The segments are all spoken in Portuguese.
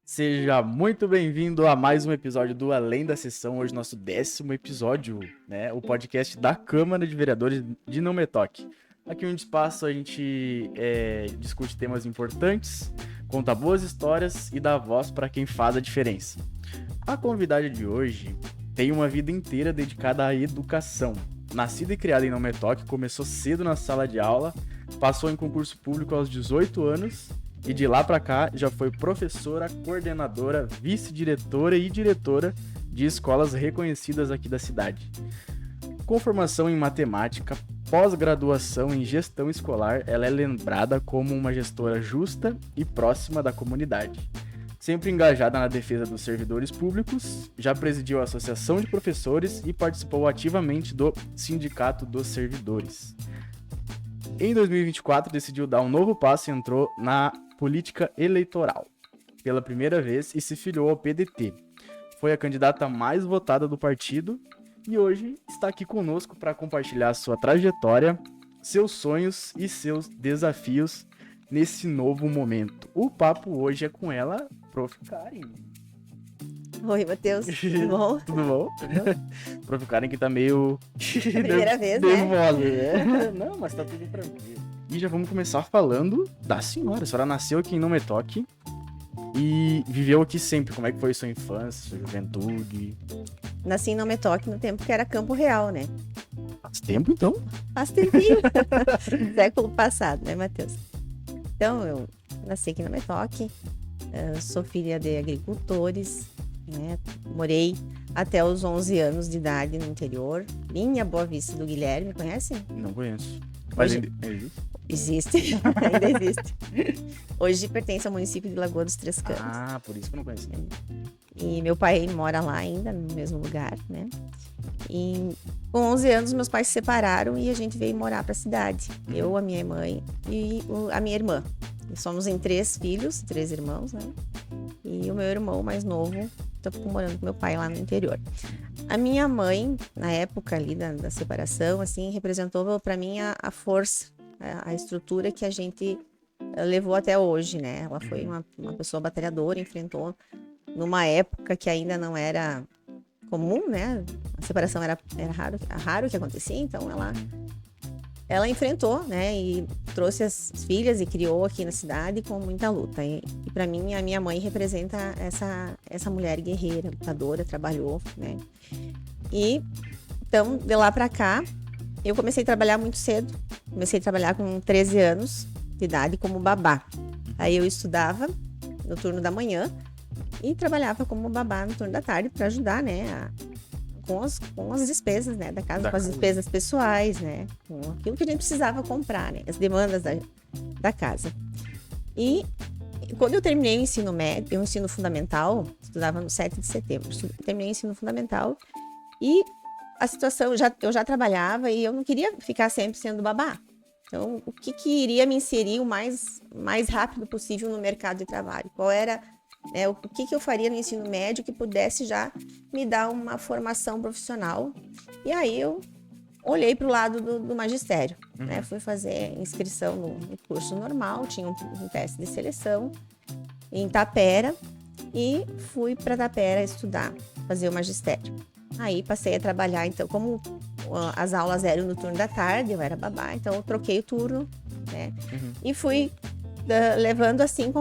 Seja muito bem-vindo a mais um episódio do Além da Sessão, hoje nosso 10º episódio, né? O podcast da Câmara de Vereadores de Não Me Toque. Aqui no espaço a gente discute temas importantes, conta boas histórias e dá voz para quem faz a diferença. A convidada de hoje tem uma vida inteira dedicada à educação. Nascida e criada em Não Me Toque, começou cedo na sala de aula, passou em concurso público aos 18 anos e de lá para cá já foi professora, coordenadora, vice-diretora e diretora de escolas reconhecidas aqui da cidade. Com formação em matemática, pós-graduação em gestão escolar, ela é lembrada como uma gestora justa e próxima da comunidade. Sempre engajada na defesa dos servidores públicos, já presidiu a Associação de Professores e participou ativamente do Sindicato dos Servidores. Em 2024, decidiu dar um novo passo e entrou na política eleitoral pela primeira vez e se filiou ao PDT. Foi a candidata mais votada do partido e hoje está aqui conosco para compartilhar sua trajetória, seus sonhos e seus desafios nesse novo momento. O papo hoje é com ela, Prof. Karen. Oi, Matheus, tudo bom? Tudo bom? Prof. Karen que tá meio... Primeira vez, nervosa, né? Não, mas tá tudo tranquilo. E já vamos começar falando da senhora. A senhora nasceu aqui em Não Me Toque e viveu aqui sempre. Como é que foi sua infância, sua juventude? Nasci em Não Me Toque no tempo que era Campo Real, né? Faz tempo, então? Faz tempinho. Século passado, né, Matheus? Então, eu nasci aqui em Não Me Toque. Sou filha de agricultores, né? Morei até os 11 anos de idade no interior. Linha Boa Vista do Guilherme, conhece? Não conheço. Mas Hoje... Existe, ainda existe. Hoje pertence ao município de Lagoa dos Três Campos. Ah, por isso que eu não conheço. E meu pai mora lá ainda, no mesmo lugar, né? E com 11 anos, meus pais se separaram e a gente veio morar pra cidade. Eu, a minha mãe e a minha irmã. E somos em 3 filhos, 3 irmãos, né? E o meu irmão mais novo tá morando com meu pai lá no interior. A minha mãe, na época ali da separação, assim, representou pra mim a força, a estrutura que a gente levou até hoje, né? Ela foi uma pessoa batalhadora, enfrentou numa época que ainda não era comum, né? A separação era raro que acontecia, então ela enfrentou, né? E trouxe as filhas e criou aqui na cidade com muita luta. E para mim, a minha mãe representa essa mulher guerreira, lutadora, trabalhou, né? E então, de lá para cá, eu comecei a trabalhar muito cedo. Comecei a trabalhar com 13 anos de idade como babá. Aí eu estudava no turno da manhã e trabalhava como babá no turno da tarde para ajudar, né? Com as despesas, né, da casa, com as despesas pessoais, né, com aquilo que a gente precisava comprar, né, as demandas da casa. E quando eu terminei o ensino médio, o ensino fundamental, estudava no 7 de setembro, terminei o ensino fundamental e a situação, eu já trabalhava e eu não queria ficar sempre sendo babá. Então, o que iria me inserir o mais rápido possível no mercado de trabalho? Qual era... o que eu faria no ensino médio que pudesse já me dar uma formação profissional. E aí eu olhei para o lado do magistério, né? Fui fazer inscrição no curso normal, tinha um teste de seleção em Tapera e fui para Tapera estudar, fazer o magistério. Aí passei a trabalhar, então, como as aulas eram no turno da tarde, eu era babá, então eu troquei o turno, né? E fui levando assim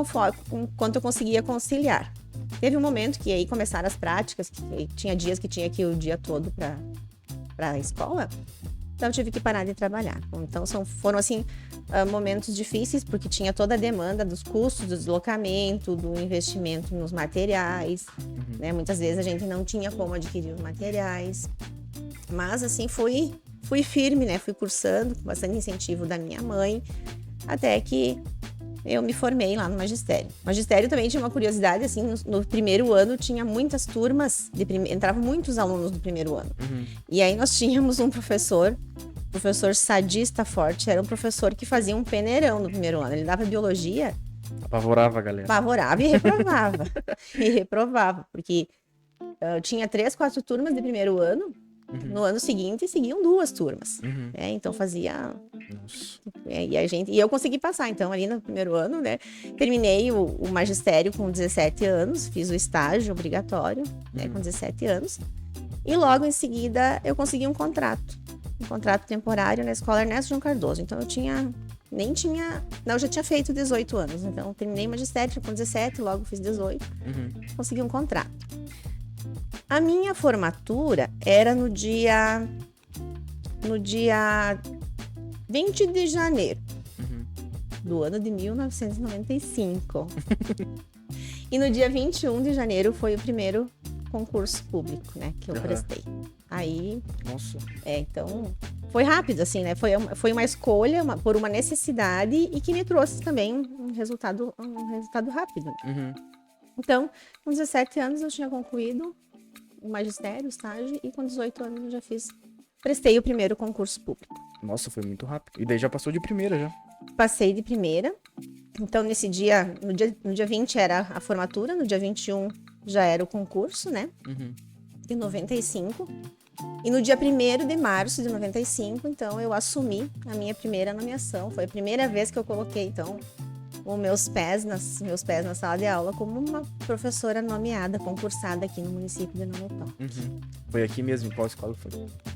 quanto eu conseguia conciliar. Teve um momento que aí começaram as práticas, que tinha dias que tinha que ir o dia todo para a escola, então eu tive que parar de trabalhar. Então foram assim momentos difíceis, porque tinha toda a demanda dos custos, do deslocamento, do investimento nos materiais, né? Muitas vezes a gente não tinha como adquirir os materiais, mas assim fui firme, né? Fui cursando com bastante incentivo da minha mãe, até que eu me formei lá no magistério. O magistério também tinha uma curiosidade, assim, no primeiro ano tinha muitas turmas, entravam muitos alunos do primeiro ano. E aí nós tínhamos um professor sadista forte, era um professor que fazia um peneirão no primeiro ano. Ele dava biologia. Apavorava a galera. Apavorava e reprovava. Porque tinha 3, 4 turmas de primeiro ano No ano seguinte, seguiam 2 turmas. Então, fazia... Nossa. E eu consegui passar, então, ali no primeiro ano, né? Terminei o magistério com 17 anos, fiz o estágio obrigatório, né, com 17 anos. E logo em seguida, eu consegui um contrato temporário na Escola Ernesto João Cardoso. Então, eu já tinha feito 18 anos. Então, eu terminei o magistério com 17, logo fiz 18. Consegui um contrato. A minha formatura era no dia 20 de janeiro do ano de 1995. E no dia 21 de janeiro foi o primeiro concurso público, né, que eu prestei. Aí... Nossa. Então... Foi rápido, assim, né? Foi uma escolha por uma necessidade e que me trouxe também um resultado rápido. Então, com 17 anos eu tinha concluído o magistério, o estágio, e com 18 anos eu já prestei o primeiro concurso público. Nossa, foi muito rápido. E daí já passou de primeira, já? Passei de primeira. Então, nesse dia, no dia 20 era a formatura, no dia 21 já era o concurso, né? De 95. E no dia 1º de março de 95, então, eu assumi a minha primeira nomeação. Foi a primeira vez que eu coloquei, então, os meus pés na sala de aula como uma professora nomeada, concursada aqui no município de Nometó. Foi aqui mesmo? Em qual escola foi?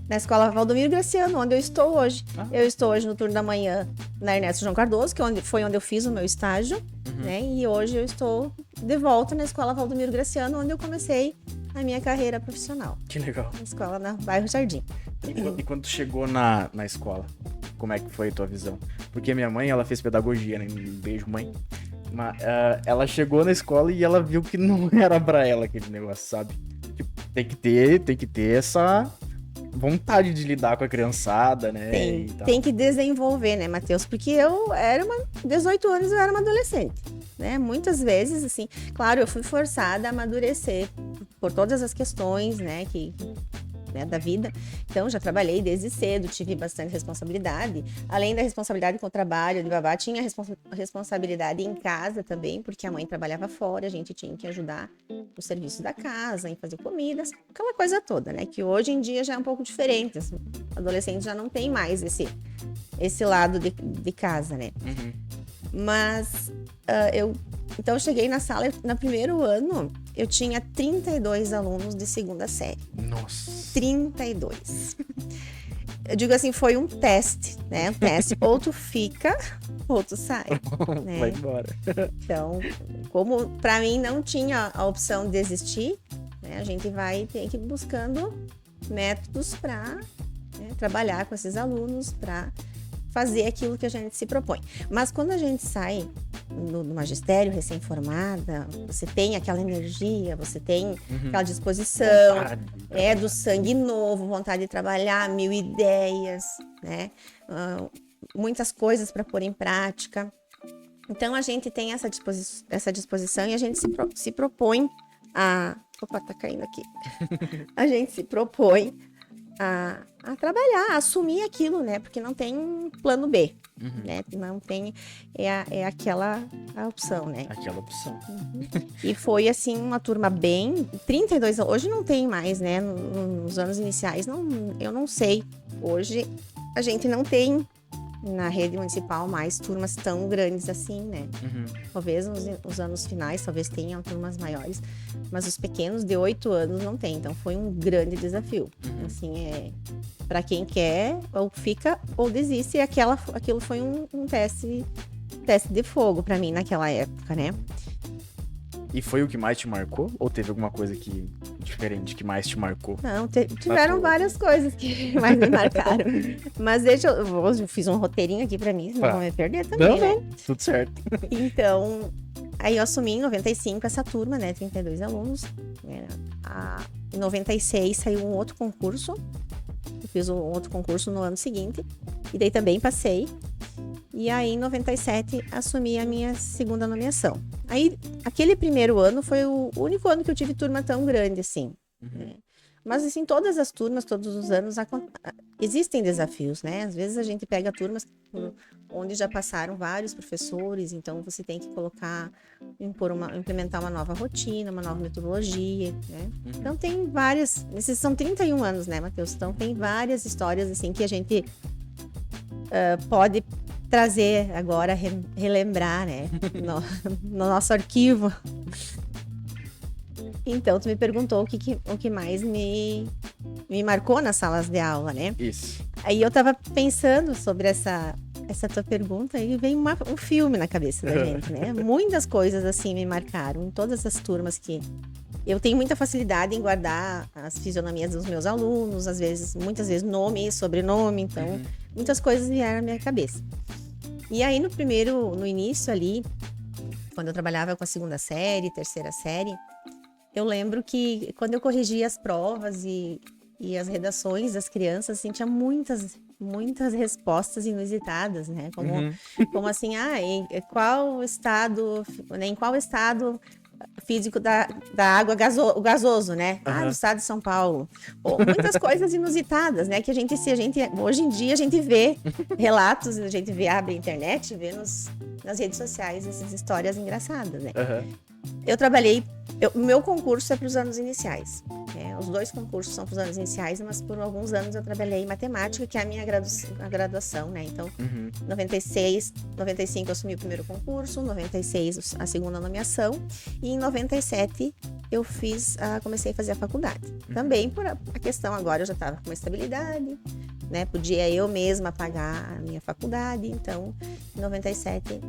Na Escola Valdomiro Graciano, onde eu estou hoje. Eu estou hoje no turno da manhã na Ernesto João Cardoso, que foi onde eu fiz o meu estágio, né? E hoje eu estou de volta na Escola Valdomiro Graciano, onde eu comecei a minha carreira profissional. Que legal. Na escola no bairro Jardim. E quando tu chegou na escola, como é que foi a tua visão? Porque minha mãe, ela fez pedagogia, né? Um beijo, mãe. Mas, ela chegou na escola e ela viu que não era pra ela aquele negócio, sabe? Tipo, tem que ter essa vontade de lidar com a criançada, né? Tem que desenvolver, né, Matheus? Porque 18 anos eu era uma adolescente, né? Muitas vezes, assim, claro, eu fui forçada a amadurecer por todas as questões, né, da vida. Então, já trabalhei desde cedo, tive bastante responsabilidade. Além da responsabilidade com o trabalho de babá, tinha responsabilidade em casa também, porque a mãe trabalhava fora, a gente tinha que ajudar no serviço da casa, em fazer comidas, aquela coisa toda, né? Que hoje em dia já é um pouco diferente. Assim, adolescentes já não tem mais esse lado de casa, né? Mas então eu cheguei na sala, no primeiro ano, eu tinha 32 alunos de segunda série. Nossa. 32. Eu digo assim, foi um teste, né? Um teste. Ou tu fica, ou tu sai. Né? Vai embora. Então, como pra mim não tinha a opção de desistir, né? A gente ter que ir buscando métodos para trabalhar com esses alunos, para fazer aquilo que a gente se propõe. Mas quando a gente sai no magistério recém-formada, você tem aquela energia, você tem aquela disposição, do sangue novo, vontade de trabalhar, 1000 ideias, né? Muitas coisas para pôr em prática. Então a gente tem essa disposição e a gente se propõe a... Opa, tá caindo aqui. A gente se propõe a trabalhar, a assumir aquilo, né? Porque não tem plano B, né? Não tem... É aquela a opção, né? Aquela opção. E foi, assim, uma turma bem... 32 anos. Hoje não tem mais, né? Nos anos iniciais, eu não sei. Hoje a gente não tem na rede municipal mais turmas tão grandes assim, né? Talvez nos anos finais, talvez tenham turmas maiores, mas os pequenos de 8 anos não tem, então foi um grande desafio. Assim, para quem quer, ou fica ou desiste, e aquilo foi um teste de fogo para mim naquela época, né? E foi o que mais te marcou? Ou teve alguma coisa diferente que mais te marcou? Não, tiveram várias coisas que mais me marcaram. Mas eu fiz um roteirinho aqui pra mim, senão vou me perder também, né? Tudo certo. Então, aí eu assumi em 95 essa turma, né? 32 alunos. Em 96 saiu um outro concurso. Eu fiz um outro concurso no ano seguinte. E daí também passei. E aí, em 97, assumi a minha segunda nomeação. Aí, aquele primeiro ano foi o único ano que eu tive turma tão grande, assim. Né? Mas, assim, todas as turmas, todos os anos, existem desafios, né? Às vezes a gente pega turmas onde já passaram vários professores, então você tem que implementar uma nova rotina, uma nova metodologia, né? Então tem várias, esses são 31 anos, né, Matheus? Então tem várias histórias, assim, que a gente pode trazer agora, relembrar, né, no nosso arquivo. Então, tu me perguntou o que mais me marcou nas salas de aula, né? Isso. Aí eu tava pensando sobre essa tua pergunta e vem um filme na cabeça da gente, né? Muitas coisas, assim, me marcaram em todas as turmas que... Eu tenho muita facilidade em guardar as fisionomias dos meus alunos, muitas vezes nome e sobrenome, então muitas coisas vieram na minha cabeça. E aí no início ali, quando eu trabalhava com a 2ª série, 3ª série, eu lembro que quando eu corrigia as provas e as redações das crianças, assim, tinha muitas respostas inusitadas, né? Como assim, em qual estado físico da água o gasoso, né? No estado de São Paulo. Ou muitas coisas inusitadas, né? Que hoje em dia a gente vê relatos, a gente abre a internet, vê nas redes sociais essas histórias engraçadas, né? O meu concurso é para os anos iniciais. Os 2 concursos são para os anos iniciais, mas por alguns anos eu trabalhei em matemática, que é a minha graduação, né? Então, 95 eu assumi o primeiro concurso, 96 a 2ª nomeação, e em 97 eu comecei a fazer a faculdade. Também por a questão, agora eu já estava com uma estabilidade, né? Podia eu mesma pagar a minha faculdade, então em 97,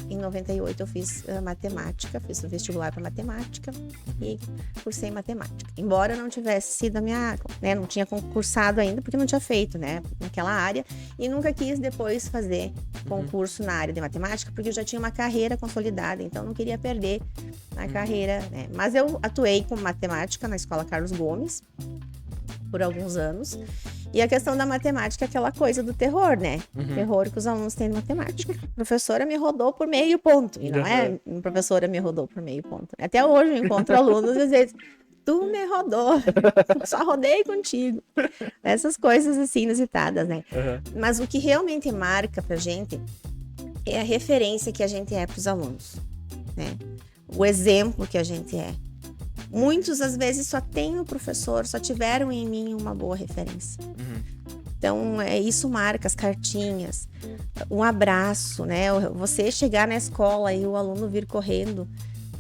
em 98 eu fiz matemática, fiz o vestibular para matemática e cursei matemática. Embora não tivesse sido a minha área, né? Não tinha concursado ainda porque não tinha feito, né? Naquela área, e nunca quis depois fazer concurso na área de matemática, porque eu já tinha uma carreira consolidada, então não queria perder a carreira, né? Mas eu atuei com matemática na Escola Carlos Gomes por alguns anos. E a questão da matemática é aquela coisa do terror, né? Terror que os alunos têm de matemática. A professora me rodou por meio ponto. E não é a professora me rodou por meio ponto. Até hoje eu encontro alunos e às vezes, tu me rodou, só rodei contigo. Essas coisas assim inusitadas, né? Mas o que realmente marca pra gente é a referência que a gente é pros alunos, né? O exemplo que a gente é. Muitos, às vezes, só tem o professor, só tiveram em mim uma boa referência. Então, isso marca as cartinhas, um abraço, né? Você chegar na escola e o aluno vir correndo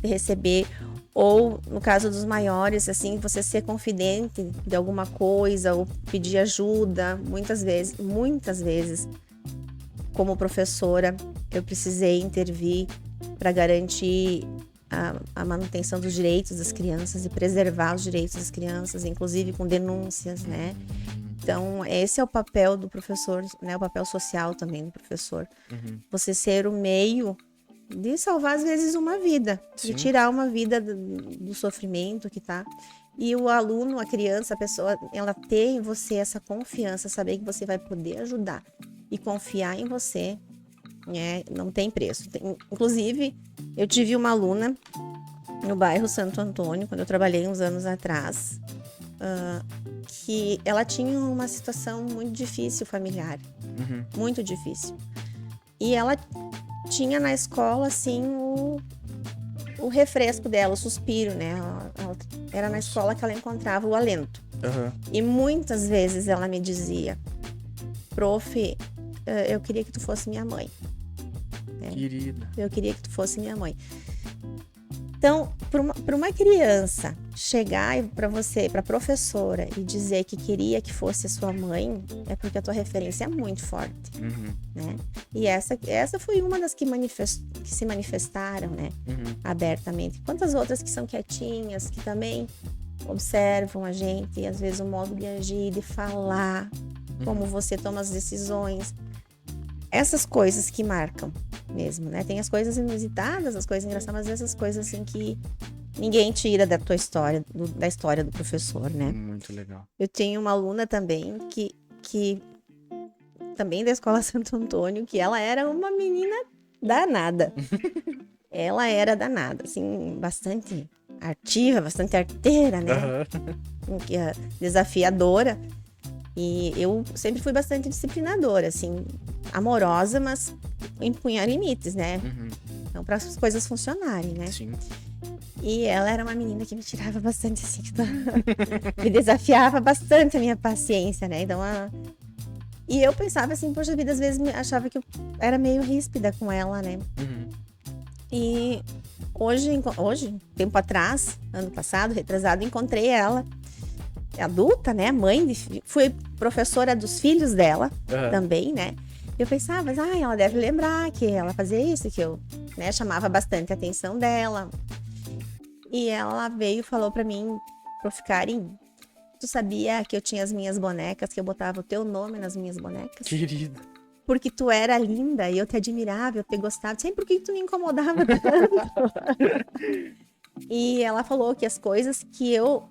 te receber, ou, no caso dos maiores, assim, você ser confidente de alguma coisa, ou pedir ajuda. Muitas vezes, como professora, eu precisei intervir para garantir a manutenção dos direitos das crianças e preservar os direitos das crianças, inclusive com denúncias, né? Então, esse é o papel do professor, né? O papel social também do professor. Você ser o meio de salvar, às vezes, uma vida. Sim. De tirar uma vida do sofrimento que tá. E o aluno, a criança, a pessoa, ela ter em você essa confiança, saber que você vai poder ajudar e confiar em você, não tem preço. Inclusive, eu tive uma aluna no bairro Santo Antônio, quando eu trabalhei uns anos atrás, que ela tinha uma situação muito difícil familiar, muito difícil. E ela tinha na escola, assim, o refresco dela, o suspiro, né? Era na escola que ela encontrava o alento. E muitas vezes ela me dizia, prof, eu queria que tu fosse minha mãe. Querida. Eu queria que tu fosse minha mãe. Então, para uma criança chegar para você, para a professora, e dizer que queria que fosse a sua mãe, é porque a tua referência é muito forte, né? E essa foi uma das que se manifestaram, né? Abertamente. Quantas outras que são quietinhas, que também observam a gente, e às vezes o modo de agir, de falar, como você toma as decisões. Essas coisas que marcam mesmo, né? Tem as coisas inusitadas, as coisas engraçadas, mas essas coisas assim que ninguém tira da tua história, da história do professor, né? Muito legal. Eu tinha uma aluna também que também da Escola Santo Antônio, que ela era uma menina danada. Ela era danada, assim, bastante ativa, bastante arteira, né? Desafiadora. E eu sempre fui bastante disciplinadora, assim, amorosa, mas impunha limites, né? Uhum. Então, para as coisas funcionarem, né? Sim. E ela era uma menina que me tirava bastante, assim, me desafiava bastante a minha paciência, né? Então, e eu pensava assim, poxa vida, às vezes achava que eu era meio ríspida com ela, né? Uhum. E hoje, tempo atrás, ano passado, retrasado, encontrei ela, adulta, né? Mãe, fui professora dos filhos dela também, né? Eu pensava, mas ela deve lembrar que ela fazia isso, que eu, né, chamava bastante a atenção dela. E ela veio e falou pra mim, Karin, tu sabia que eu tinha as minhas bonecas, que eu botava o teu nome nas minhas bonecas? Querida. Porque tu era linda e eu te admirava, eu te gostava. Sempre por que tu me incomodava tanto? E ela falou que as coisas que eu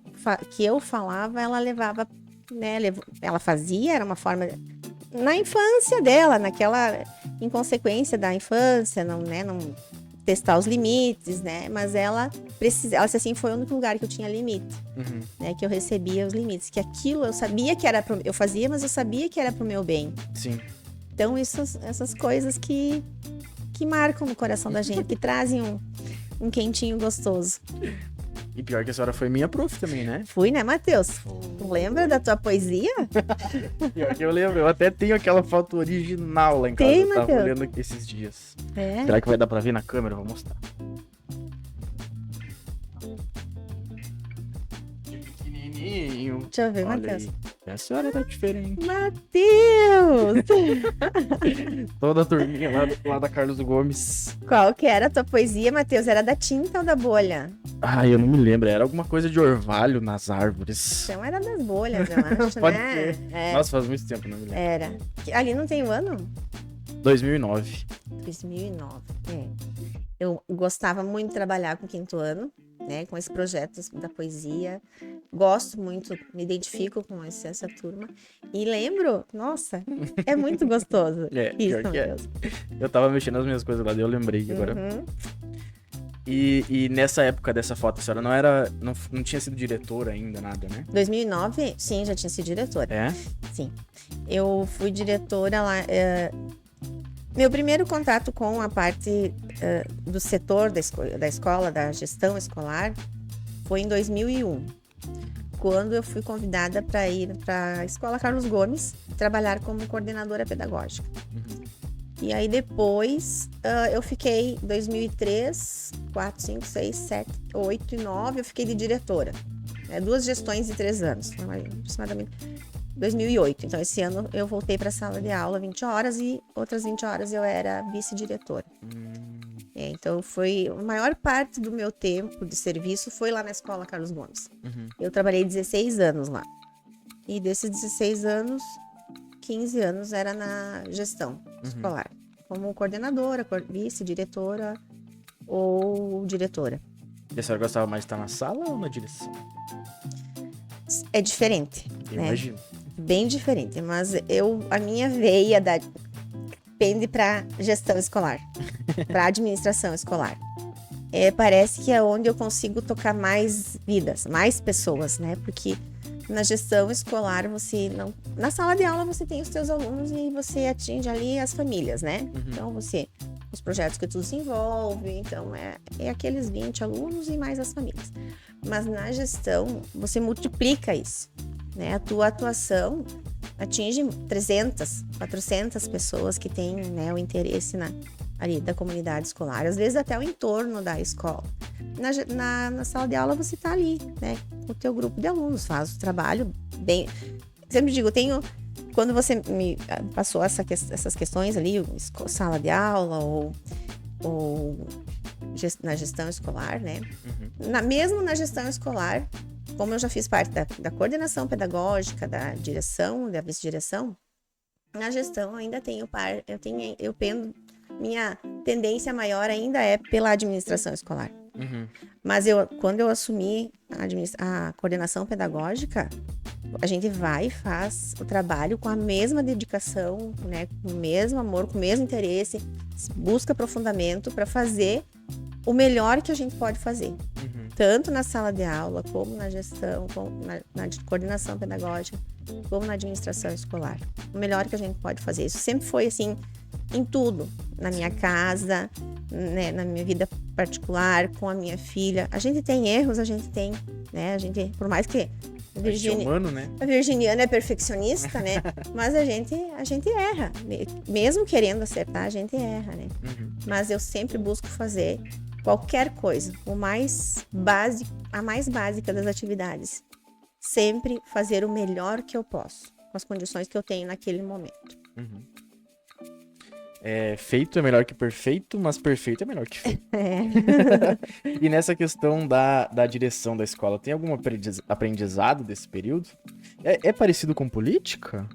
falava, ela levava, né? Ela fazia, era uma forma... Na infância dela, naquela inconsequência da infância, não, né? Não testar os limites, né? Mas ela disse assim, foi o único lugar que eu tinha limite, né? Que eu recebia os limites, que aquilo eu sabia que era eu fazia, mas eu sabia que era pro meu bem. Sim. Então essas coisas que marcam no coração da gente, que trazem um quentinho gostoso. E pior que a senhora foi minha prof também, né? Fui, né, Matheus? Tu lembra da tua poesia? Pior que eu lembro, eu até tenho aquela foto original lá em casa. Tem, eu tava Matheus? olhando aqui esses dias. É. Será que vai dar pra ver na câmera? Eu vou mostrar. De pequenininho. Deixa eu ver, Olha Matheus. aí. A senhora tá diferente. Matheus! Toda a turminha lá da Carlos Gomes. Qual que era a tua poesia, Matheus? Era da tinta ou da bolha? Ai, eu não me lembro. Era alguma coisa de orvalho nas árvores. Então era das bolhas, eu acho, Pode né? ser. É, Nossa, faz muito tempo, não me lembro. era. Ali não tem o ano? 2009. 2009. É. Eu gostava muito de trabalhar com o quinto ano, né? Com esses projetos da poesia. Gosto muito, me identifico com essa turma. E lembro, nossa, é muito gostoso. É, Isso, pior que é. Matheus. Eu tava mexendo nas minhas coisas lá, daí eu lembrei agora. Uhum. E nessa época dessa foto, a senhora não tinha sido diretora ainda, nada, né? 2009, sim, já tinha sido diretora. É? Sim. Eu fui diretora lá. Meu primeiro contato com a parte do setor da escola, da gestão escolar, foi em 2001, quando eu fui convidada para ir para a Escola Carlos Gomes trabalhar como coordenadora pedagógica. E aí depois eu fiquei 2003, 4, 5, 6, 7, 8 e 9, eu fiquei de diretora. 2 gestões de 3 anos, aproximadamente 2008. Então esse ano eu voltei para a sala de aula 20 horas e outras 20 horas eu era vice-diretora. Então foi a maior parte do meu tempo de serviço foi lá na Escola Carlos Gomes. Eu trabalhei 16 anos lá. E desses 16 anos, 15 anos era na gestão escolar, como coordenadora, vice-diretora ou diretora. E a senhora gostava mais de estar na sala ou na direção? É diferente, Eu né? imagino. Bem diferente, mas a minha veia pende para gestão escolar, para administração escolar. Parece que é onde eu consigo tocar mais vidas, mais pessoas, né? Porque na gestão escolar na sala de aula você tem os teus alunos e você atinge ali as famílias, né? Então os projetos que tu desenvolve, então é aqueles 20 alunos e mais as famílias. Mas na gestão você multiplica isso, né? A tua atuação atinge 300, 400 pessoas que têm, né, o interesse ali da comunidade escolar, às vezes até o entorno da escola. Na sala de aula você está ali, né, com o teu grupo de alunos, faz o trabalho bem. Sempre digo, quando você me passou essas questões ali, sala de aula ou na gestão escolar, né? Mesmo na gestão escolar, como eu já fiz parte da coordenação pedagógica, da direção, da vice-direção, na gestão ainda minha tendência maior ainda é pela administração escolar. Mas quando eu assumi a coordenação pedagógica, a gente vai e faz o trabalho com a mesma dedicação, né, com o mesmo amor, com o mesmo interesse, busca aprofundamento para fazer o melhor que a gente pode fazer. Uhum. Tanto na sala de aula, como na gestão, como na coordenação pedagógica, como na administração escolar. O melhor que a gente pode fazer. Isso sempre foi assim, em tudo. Na minha casa, né, na minha vida particular, com a minha filha. A gente tem erros, a gente tem, né? A gente, por mais que Humano, né? a virginiana é perfeccionista, né? Mas a gente erra. Mesmo querendo acertar, a gente erra, né? Uhum. Mas eu sempre busco fazer qualquer coisa, a mais básica das atividades. Sempre fazer o melhor que eu posso, com as condições que eu tenho naquele momento. Uhum. Feito é melhor que perfeito, mas perfeito é melhor que feito. E nessa questão da direção da escola, tem algum aprendizado desse período? É parecido com política?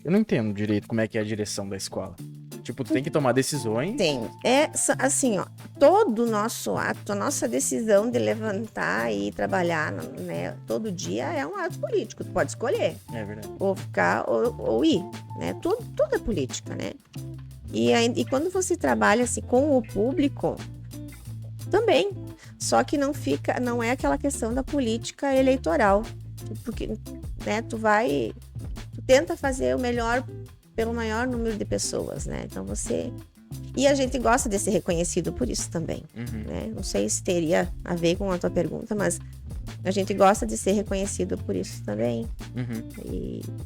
Eu não entendo direito como é que é a direção da escola. Tipo, tu tem que tomar decisões. Tem. É assim, ó, todo o nosso ato, a nossa decisão de levantar e trabalhar, né, todo dia é um ato político. Tu pode escolher. É verdade. Ou ficar ou ir, né? Tudo é política, né? E quando você trabalha assim com o público, também. Só que não é aquela questão da política eleitoral. Porque, né, tu tenta fazer o melhor pelo maior número de pessoas, né? Então e a gente gosta de ser reconhecido por isso também, né? Não sei se teria a ver com a tua pergunta, mas a gente gosta de ser reconhecido por isso também.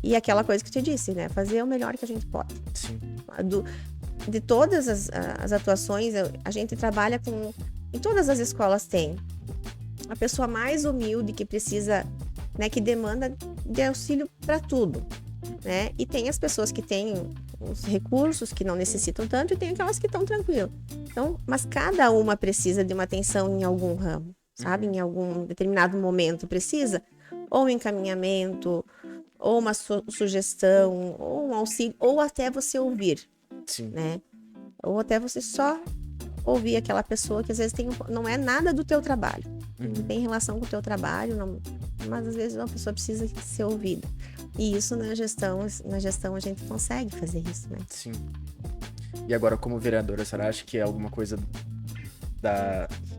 E aquela coisa que eu te disse, né? Fazer o melhor que a gente pode. Sim. De todas as atuações, a gente trabalha com... Em todas as escolas tem a pessoa mais humilde que precisa, né? Que demanda de auxílio para tudo, né? E tem as pessoas que têm os recursos, que não necessitam tanto, e tem aquelas que estão tranquilas. Então, mas cada uma precisa de uma atenção em algum ramo, sabe? Em algum determinado momento precisa ou um encaminhamento, ou uma sugestão, ou um auxílio, ou até você ouvir. Sim. Né? Ou até você só ouvir aquela pessoa que às vezes não é nada do teu trabalho, não tem relação com o teu trabalho, mas às vezes uma pessoa precisa ser ouvida. E isso na gestão a gente consegue fazer isso, né? Sim. E agora, como vereadora, você acha que alguma coisa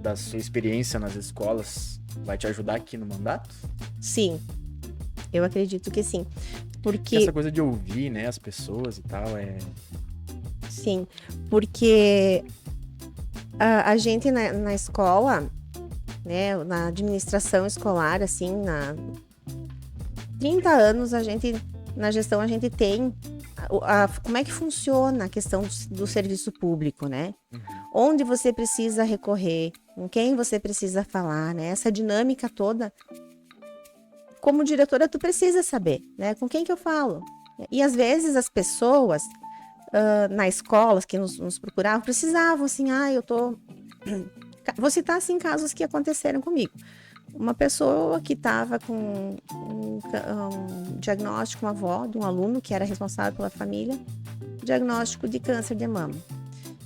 da sua experiência nas escolas vai te ajudar aqui no mandato? Sim, eu acredito que sim. Porque essa coisa de ouvir, né, as pessoas e tal, Sim, porque a gente na escola, né, na administração escolar, assim, 30 anos na gestão a gente tem como é que funciona a questão do serviço público, né? Onde você precisa recorrer, com quem você precisa falar, né? Essa dinâmica toda, como diretora, tu precisa saber, né? Com quem que eu falo? E às vezes as pessoas na escola que nos procuravam precisavam, assim, vou citar, assim, casos que aconteceram comigo. Uma pessoa que estava com um diagnóstico, uma avó de um aluno que era responsável pela família, diagnóstico de câncer de mama.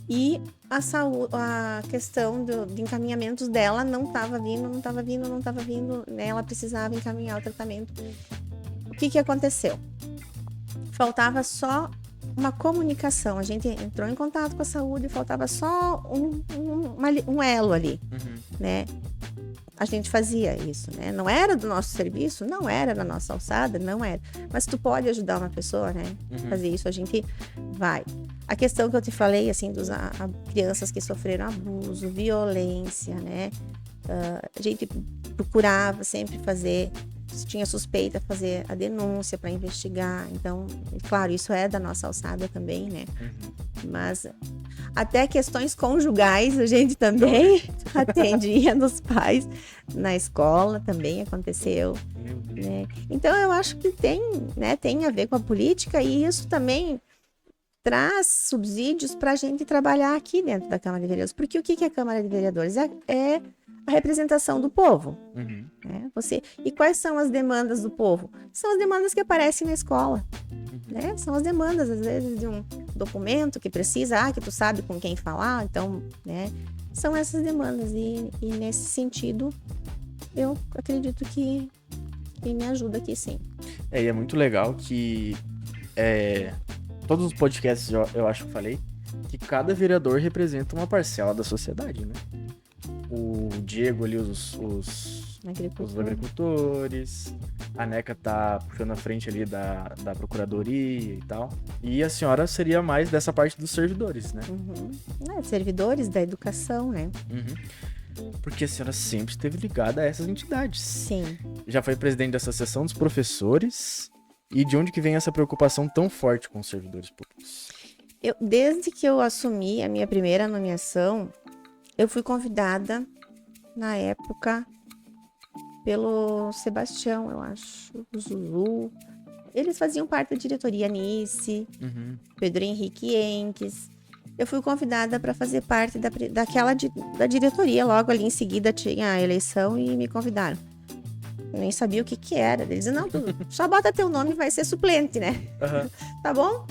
E a questão de encaminhamentos dela não estava vindo, né? Ela precisava encaminhar o tratamento. O que aconteceu? Faltava só uma comunicação. A gente entrou em contato com a saúde e faltava só um elo ali, né? A gente fazia isso, né? Não era do nosso serviço, não era da nossa alçada, não era. Mas tu pode ajudar uma pessoa, né? Fazer isso, a gente vai. A questão que eu te falei, assim, dos crianças que sofreram abuso, violência, né? A gente procurava sempre fazer, se tinha suspeita, fazer a denúncia para investigar. Então, claro, isso é da nossa alçada também, né? Mas até questões conjugais a gente também atendia nos pais na escola, também aconteceu, né? Então eu acho que tem a ver com a política, e isso também traz subsídios para a gente trabalhar aqui dentro da Câmara de Vereadores. Porque o que é a Câmara de Vereadores? É a representação do povo. Né? E quais são as demandas do povo? São as demandas que aparecem na escola. Né? São as demandas, às vezes, de um documento que precisa, que tu sabe com quem falar. Então, né? São essas demandas. E nesse sentido, eu acredito que me ajuda aqui, sim. E é muito legal que todos os podcasts, eu acho que eu falei, que cada vereador representa uma parcela da sociedade, né? o Diego ali, os agricultores, a Neca tá puxando a frente ali da procuradoria e tal. E a senhora seria mais dessa parte dos servidores, né? Servidores da educação, né? Porque a senhora sempre esteve ligada a essas entidades. Sim. Já foi presidente da Associação dos Professores. E de onde que vem essa preocupação tão forte com os servidores públicos? Desde que eu assumi a minha primeira nomeação, eu fui convidada, na época, pelo Sebastião, eu acho, o Zulu. Eles faziam parte da diretoria Nice, Pedro Henrique Enques. Eu fui convidada para fazer parte da diretoria. Logo ali em seguida tinha a eleição e me convidaram. Eu nem sabia o que era. Eles diziam, não, só bota teu nome e vai ser suplente, né? Tá bom?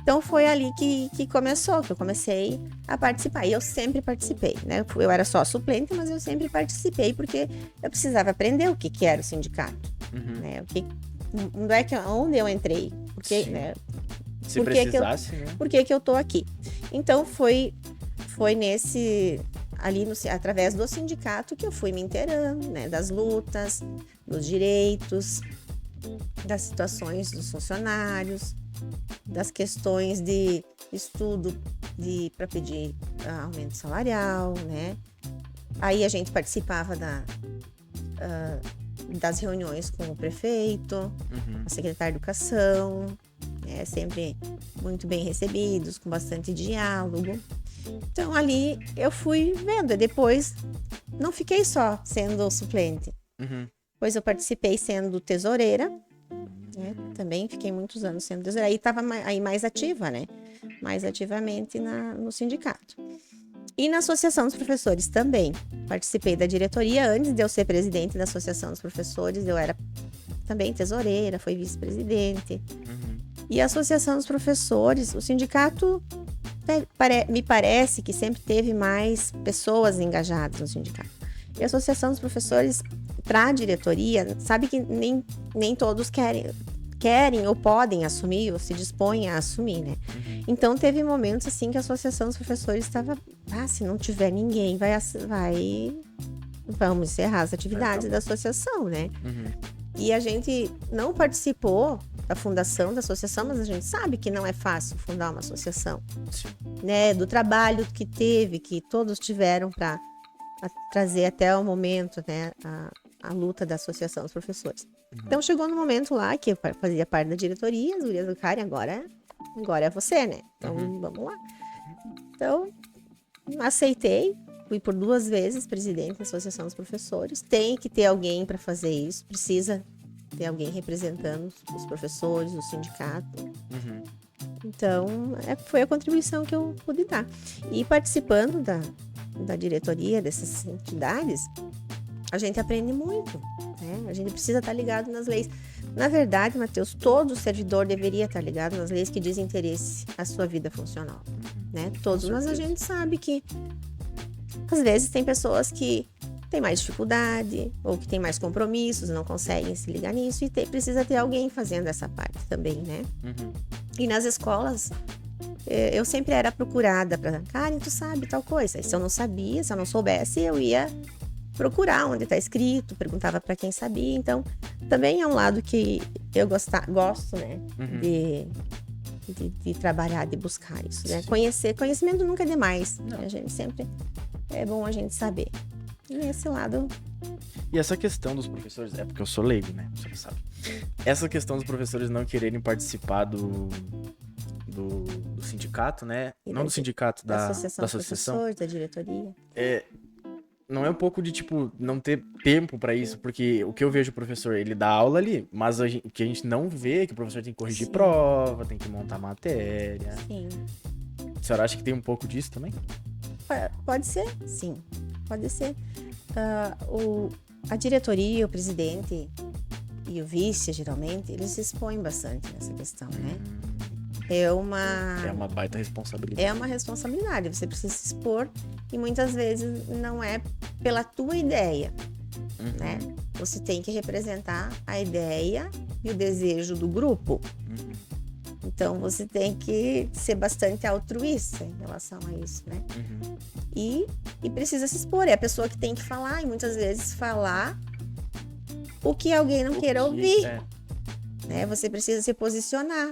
Então foi ali que começou, que eu comecei a participar. E eu sempre participei, né? Eu era só suplente, mas eu sempre participei porque eu precisava aprender o que era o sindicato. Né? Onde eu entrei. Porque, né? Se precisasse, né? Por que eu tô aqui? Então foi através do sindicato que eu fui me inteirando, né? Das lutas, dos direitos, das situações dos funcionários, das questões de estudo para pedir aumento salarial, né? Aí a gente participava das reuniões com o prefeito, a secretária de Educação, sempre muito bem recebidos, com bastante diálogo. Então ali eu fui vendo, e depois não fiquei só sendo suplente, pois eu participei sendo tesoureira, né? Também fiquei muitos anos sendo tesoureira, aí estava aí mais ativa, né? Mais ativamente no sindicato. E na Associação dos Professores também. Participei da diretoria. Antes de eu ser presidente da Associação dos Professores, eu era também tesoureira, fui vice-presidente. E a Associação dos Professores, o sindicato, me parece que sempre teve mais pessoas engajadas no sindicato. E a Associação dos Professores, para a diretoria, sabe que nem todos querem ou podem assumir, ou se dispõem a assumir, né? Então, teve momentos, assim, que a Associação dos Professores estava... se não tiver ninguém, vamos encerrar as atividades da associação, né? E a gente não participou da fundação da associação, mas a gente sabe que não é fácil fundar uma associação, né? Do trabalho que todos tiveram para trazer até o momento, né? A luta da Associação dos Professores. Então, chegou no momento lá que eu fazia parte da diretoria, as gurias do Karen, agora é você, né? Então, vamos lá. Então, aceitei, fui por 2 vezes presidente da Associação dos Professores. Tem que ter alguém para fazer isso, precisa ter alguém representando os professores, o sindicato. Então, foi a contribuição que eu pude dar. E participando da diretoria dessas entidades, a gente aprende muito, né? A gente precisa estar ligado nas leis. Na verdade, Matheus, todo servidor deveria estar ligado nas leis que dizem interesse à sua vida funcional, né? Todos, mas a gente sabe que às vezes tem pessoas que têm mais dificuldade ou que têm mais compromissos, não conseguem se ligar nisso e precisa ter alguém fazendo essa parte também, né? E nas escolas, eu sempre era procurada para, Karen, tu sabe tal coisa. Se eu não sabia, se eu não soubesse, eu ia procurar onde está escrito, perguntava para quem sabia. Então, também é um lado que eu gosto, né? De trabalhar, de buscar isso, né? Conhecimento nunca é demais. Né? A gente sempre é bom a gente saber. E esse lado... E essa questão dos professores, porque eu sou leigo, né? Você sabe. Essa questão dos professores não quererem participar do sindicato, né? Não do sindicato, da associação. Dos professores, da diretoria. Não é um pouco de, não ter tempo pra isso, porque o que eu vejo o professor, ele dá aula ali, mas o que a gente não vê é que o professor tem que corrigir prova, tem que montar matéria. Sim. A senhora acha que tem um pouco disso também? Pode ser, sim. Pode ser. A diretoria, o presidente e o vice, geralmente, eles se expõem bastante nessa questão, né? É uma baita responsabilidade. É uma responsabilidade, você precisa se expor e muitas vezes não é pela tua ideia, né? Você tem que representar a ideia e o desejo do grupo. Então, você tem que ser bastante altruísta em relação a isso, né? Uhum. E precisa se expor. É a pessoa que tem que falar, e muitas vezes falar o que alguém não queira ouvir, né? Você precisa se posicionar.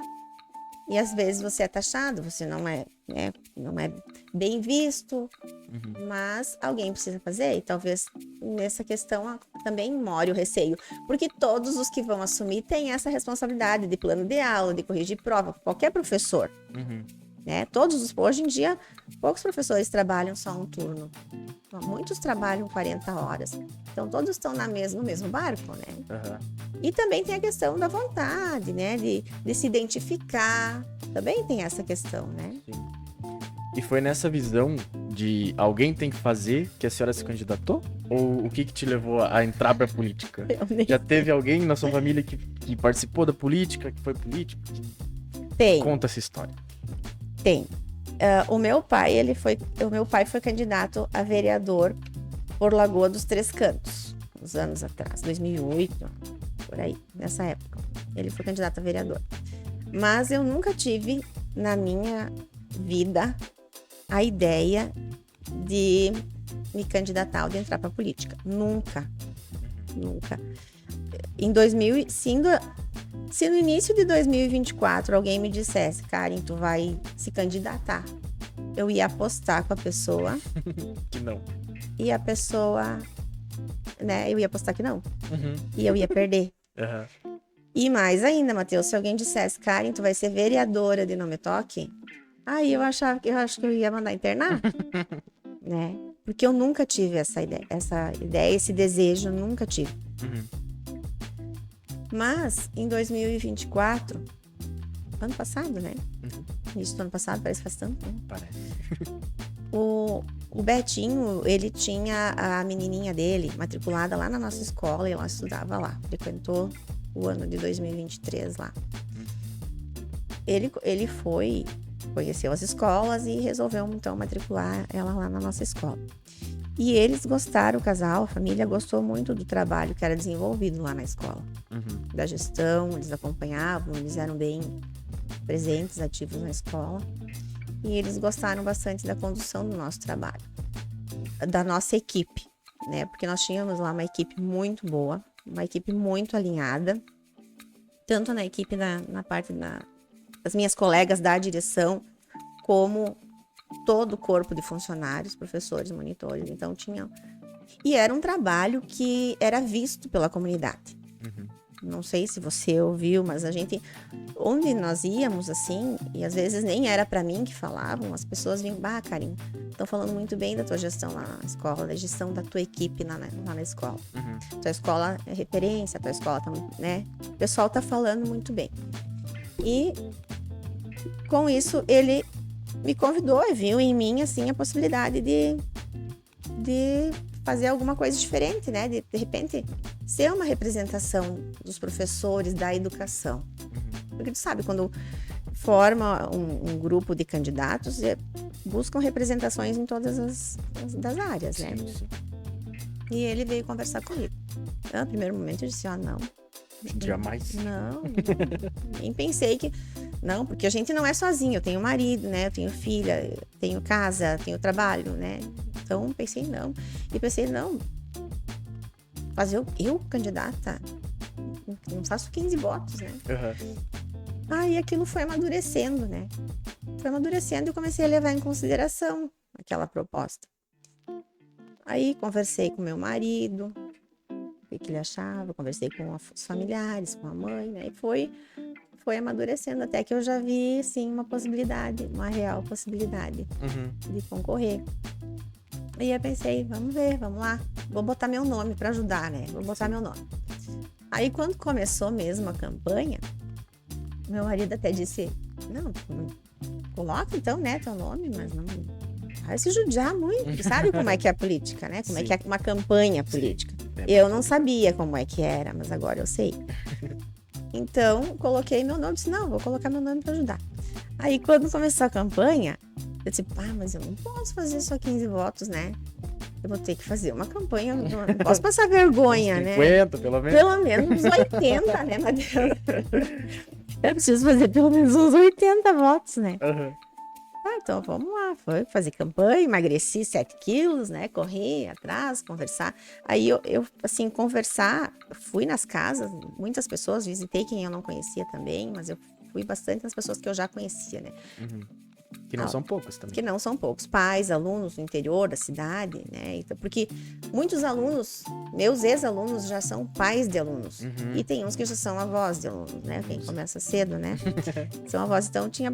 E às vezes você é taxado, você não é, né, não é bem visto, mas alguém precisa fazer. E talvez nessa questão também more o receio. Porque todos os que vão assumir têm essa responsabilidade de plano de aula, de corrigir prova, qualquer professor. Né? Hoje em dia, poucos professores trabalham só um turno. Muitos trabalham 40 horas. Então, todos estão no mesmo barco, né? E também tem a questão da vontade, né? De se identificar. Também tem essa questão, né? Sim. E foi nessa visão de alguém tem que fazer que a senhora se candidatou? Ou o que te levou a entrar pra política? Já teve alguém na sua família que participou da política, que foi político? Tem. Conta essa história. Tem. O meu pai foi candidato a vereador por Lagoa dos Três Cantos, uns anos atrás, 2008, por aí, nessa época. Ele foi candidato a vereador. Mas eu nunca tive, na minha vida, a ideia de me candidatar ou de entrar para política. Nunca. Se no início de 2024 alguém me dissesse, Karen, tu vai se candidatar, eu ia apostar com a pessoa. Que não. E a pessoa, né, eu ia apostar que não. E eu ia perder. E mais ainda, Matheus, se alguém dissesse, Karen, tu vai ser vereadora de Não Me Toque, aí eu acho que eu ia mandar internar. Né? Porque eu nunca tive essa ideia, esse desejo, nunca tive. Mas, em 2024, ano passado, né? Início do ano passado, parece que faz tanto, né? Parece. O Betinho, ele tinha a menininha dele matriculada lá na nossa escola e ela estudava lá. Frequentou o ano de 2023 lá. Ele conheceu as escolas e resolveu, então, matricular ela lá na nossa escola. E eles gostaram, o casal, a família gostou muito do trabalho que era desenvolvido lá na escola. Da gestão, eles acompanhavam, eles eram bem presentes, ativos na escola. E eles gostaram bastante da condução do nosso trabalho, da nossa equipe, né? Porque nós tínhamos lá uma equipe muito boa, uma equipe muito alinhada, tanto na equipe, na parte das minhas colegas da direção, como todo o corpo de funcionários, professores, monitores. Então e era um trabalho que era visto pela comunidade. Não sei se você ouviu, mas onde nós íamos, assim, e às vezes nem era para mim que falavam, as pessoas vinham, Karen, estão falando muito bem da tua gestão lá na escola, da gestão da tua equipe lá na escola. Tua escola é referência, tua escola tá, né? O pessoal tá falando muito bem. E com isso, ele me convidou e viu em mim, assim, a possibilidade de fazer alguma coisa diferente, né? De repente, ser uma representação dos professores da educação. Porque tu sabe, quando forma um grupo de candidatos, buscam representações em todas as áreas, né? Sim. E ele veio conversar comigo. No primeiro momento eu disse, não. Jamais. Não, nem pensei que... Não, porque a gente não é sozinho. Eu tenho marido, né? Eu tenho filha, eu tenho casa, tenho trabalho, né? Então, pensei, não. E pensei, não. Mas eu candidata, não faço 15 votos, né? Aí aquilo foi amadurecendo, né? Foi amadurecendo e eu comecei a levar em consideração aquela proposta. Aí conversei com meu marido, o que ele achava, conversei com os familiares, com a mãe, né? E foi amadurecendo até que eu já vi, sim, uma possibilidade, uma real possibilidade de concorrer. E eu pensei, vamos ver, vamos lá. Vou botar meu nome para ajudar, né? Vou botar meu nome. Aí, quando começou mesmo a campanha, meu marido até disse, não, coloca então, né, teu nome, mas não vai se judiar muito. Sabe como é que é a política, né? Como é que é uma campanha política. Eu não sabia como é que era, mas agora eu sei. Então, coloquei meu nome, disse, não, vou colocar meu nome para ajudar. Aí, quando começou a campanha, eu disse, mas eu não posso fazer só 15 votos, né? Eu vou ter que fazer uma campanha, não posso passar vergonha, 50, né? 50, pelo menos. Pelo menos 80, né, Matheus? Eu preciso fazer pelo menos uns 80 votos, né? Aham. Ah, então vamos lá. Foi fazer campanha, emagreci 7 quilos, né? Corri atrás, conversar. Aí eu, assim, conversar, fui nas casas, muitas pessoas, visitei quem eu não conhecia também, mas eu fui bastante nas pessoas que eu já conhecia, né? Uhum. Que não são poucos também. Que não são poucos, pais, alunos no interior da cidade, né? Então, porque muitos alunos, meus ex-alunos já são pais de alunos. Uhum. E tem uns que já são avós de alunos, né? Quem começa cedo, né? São avós. Então, tinha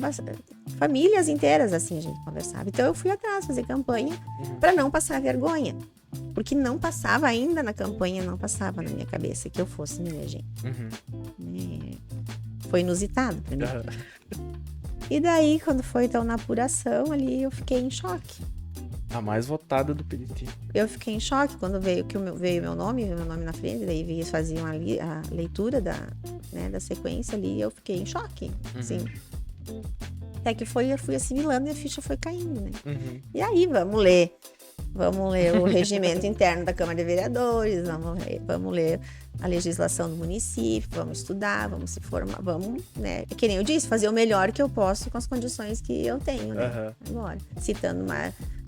famílias inteiras, assim, a gente conversava. Então, eu fui atrás fazer campanha para não passar vergonha. Porque não passava ainda na campanha, não passava na minha cabeça que eu fosse me eleger. Uhum. Foi inusitado para mim. Aham. E daí, quando foi então na apuração ali, eu fiquei em choque. A mais votada do PDT. Eu fiquei em choque quando veio meu nome na frente, daí eles faziam a leitura da sequência ali, e eu fiquei em choque, assim. Até que eu fui assimilando e a ficha foi caindo, né? Uhum. E aí, vamos ler o regimento interno da Câmara de Vereadores, vamos ler a legislação do município, vamos estudar, vamos se formar, vamos, né? Que nem eu disse, fazer o melhor que eu posso com as condições que eu tenho, né? Aham. Agora, citando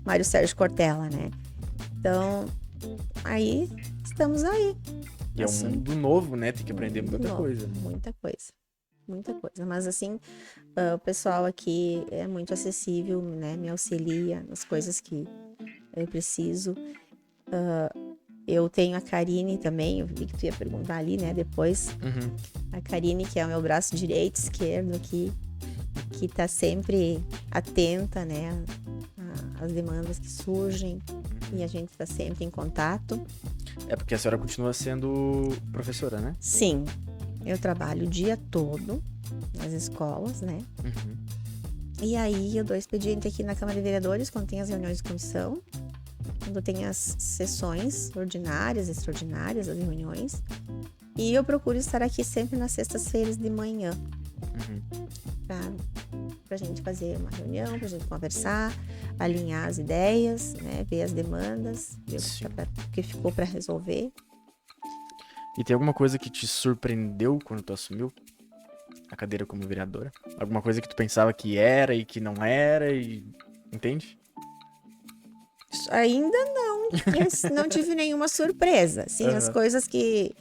Mário Sérgio Cortella, né? Então, aí, estamos aí. E é um Assim, mundo novo, né? Tem que aprender muita novo, coisa. Muita coisa. Muita coisa. Mas, assim, o pessoal aqui é muito acessível, né? Me auxilia nas coisas que eu preciso. Eu tenho a Karine também, eu vi que tu ia perguntar ali, né? Depois, Uhum. a Karine, que é o meu braço direito, esquerdo aqui, que tá sempre atenta, né? Às demandas que surgem. E a gente tá sempre em contato. É porque a senhora continua sendo professora, né? Sim, eu trabalho o dia todo nas escolas, né? Uhum. E aí eu dou expediente aqui na Câmara de Vereadores quando tem as reuniões de comissão, quando tem as sessões ordinárias, extraordinárias, as reuniões. E eu procuro estar aqui sempre nas sextas-feiras de manhã, Uhum. pra gente fazer uma reunião, pra gente conversar, alinhar as ideias, né? Ver as demandas, ver o que ficou para resolver. E tem alguma coisa que te surpreendeu quando tu assumiu a cadeira como vereadora? Alguma coisa que tu pensava que era e que não era e... Entende? Ainda não, não tive nenhuma surpresa. Assim, as coisas que,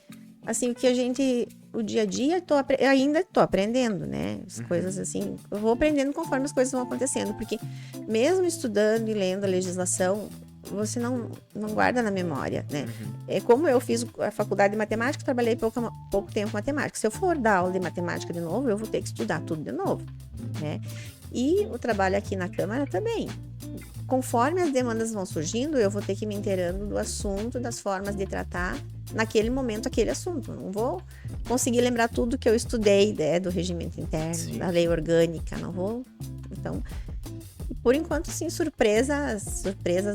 assim, o que a gente, o dia a dia, eu ainda tô aprendendo, né? As coisas assim, eu vou aprendendo conforme as coisas vão acontecendo, porque mesmo estudando e lendo a legislação, você não guarda na memória, né? É como eu fiz a faculdade de matemática, trabalhei pouco tempo com matemática. Se eu for dar aula de matemática de novo, eu vou ter que estudar tudo de novo, né? E o trabalho aqui na Câmara também. Conforme as demandas vão surgindo, eu vou ter que ir me inteirando do assunto, das formas de tratar naquele momento aquele assunto. Não vou conseguir lembrar tudo que eu estudei, né, do regimento interno, Sim. da lei orgânica, não vou. Então, por enquanto, sim, surpresas